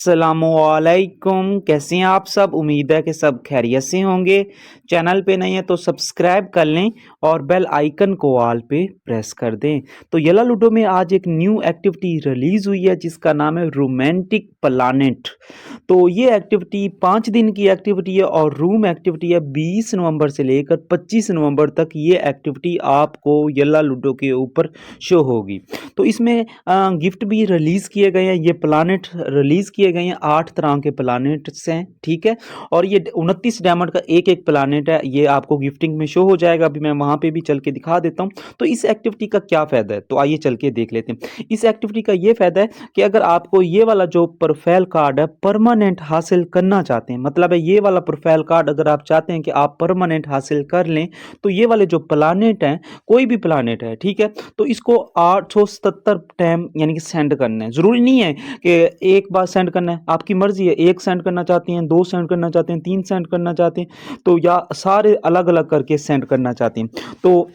अस्सलामुअलैकुम, कैसे हैं आप सब। उम्मीद है कि सब खैरियत से होंगे। चैनल पे नए हैं तो सब्सक्राइब कर लें और बेल आइकन को ऑल पे प्रेस कर दें। तो येला लूडो में आज एक न्यू एक्टिविटी रिलीज़ हुई है जिसका नाम है रोमांटिक प्लानेट। तो ये एक्टिविटी 5 दिन की एक्टिविटी है और रूम एक्टिविटी है। 20 नवंबर से लेकर 25 नवंबर तक ये एक्टिविटी आपको येला लूडो के ऊपर शो होगी। तो इसमें गिफ्ट भी रिलीज़ किए गए हैं। ये प्लानेट रिलीज़ किए गए हैं, 8 तरह के प्लानेट्स हैं, ठीक है। और ये 29 डायमंड का एक प्लानेट है। ये आपको गिफ्टिंग में शो हो जाएगा। अभी मैं वहाँ पे भी चल के दिखा देता हूँ। तो इस एक्टिविटी का क्या फ़ायदा है, तो आइए चल के देख लेते हैं। इस एक्टिविटी का ये फ़ायदा है कि अगर आपको ये वाला जो प्रोफाइल कार्ड है परमानेंट हासिल करना चाहते हैं, मतलब है ये वाला प्रोफाइल कार्ड अगर आप चाहते हैं कि आप परमानेंट हासिल कर लें, तो ये वाले जो प्लानेट हैं, कोई भी प्लानेट है, ठीक है, तो इसको 877 टाइम यानी कि सेंड करना है। ज़रूरी नहीं है कि एक बार सेंड करना है, आपकी मर्ज़ी है। 1 सेंड करना चाहते हैं, 2 सेंड करना चाहते हैं, 3 सेंड करना चाहते हैं, तो या सारे अलग-अलग करके सेंड करना चाहते हैं, तो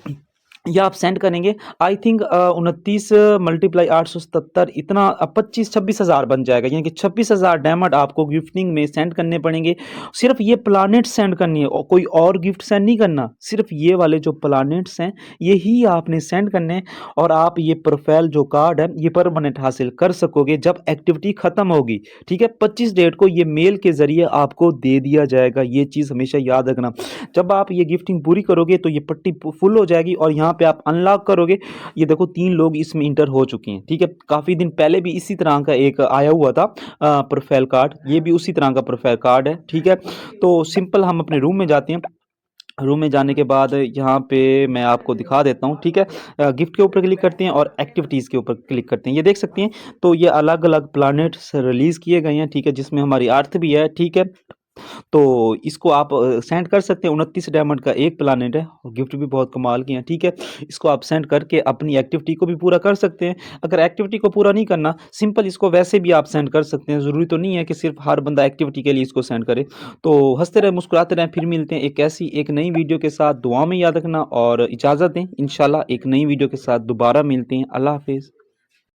या आप सेंड करेंगे। आई थिंक 29 मल्टीप्लाई 877 इतना 25-26 हज़ार बन जाएगा, यानी कि 26,000 डायमंड आपको गिफ्टिंग में सेंड करने पड़ेंगे। सिर्फ ये प्लानेट सेंड करनी है और कोई और गिफ्ट सेंड नहीं करना। सिर्फ ये वाले जो प्लानेट्स हैं यही आपने सेंड करने हैं और आप ये प्रोफाइल जो कार्ड है ये परमानेंट हासिल कर सकोगे जब एक्टिविटी ख़त्म होगी, ठीक है। 25 डेट को ये मेल के ज़रिए आपको दे दिया जाएगा। ये चीज़ हमेशा याद रखना। जब आप ये गिफ्टिंग पूरी करोगे तो ये पट्टी फुल हो जाएगी और यहाँ पे आप अनलॉक करोगे। ये देखो 3 लोग इसमें इंटर हो चुके हैं, ठीक है। काफ़ी दिन पहले भी इसी तरह का एक आया हुआ था प्रोफाइल कार्ड। ये भी उसी तरह का प्रोफाइल कार्ड है, ठीक है। तो सिंपल हम अपने रूम में जाते हैं। रूम में जाने के बाद यहाँ पे मैं आपको दिखा देता हूँ, ठीक है। गिफ्ट के ऊपर क्लिक करते हैं और एक्टिविटीज़ के ऊपर क्लिक करते हैं। ये देख सकते हैं, तो ये अलग अलग प्लानेट्स रिलीज़ किए गए हैं, ठीक है, जिसमें हमारी अर्थ भी है, ठीक है। तो इसको आप सेंड कर सकते हैं। 29 डायमंड का एक प्लानेट है और गिफ्ट भी बहुत कमाल की है, ठीक है। इसको आप सेंड करके अपनी एक्टिविटी को भी पूरा कर सकते हैं। अगर एक्टिविटी को पूरा नहीं करना, सिंपल इसको वैसे भी आप सेंड कर सकते हैं। ज़रूरी तो नहीं है कि सिर्फ हर बंदा एक्टिविटी के लिए इसको सेंड करे। तो हंसते रहें, मुस्कुराते रहें। फिर मिलते हैं एक नई वीडियो के साथ। दुआ में याद रखना और इजाज़त दें। इंशाल्लाह एक नई वीडियो के साथ दोबारा मिलते हैं। अल्लाह हाफिज़।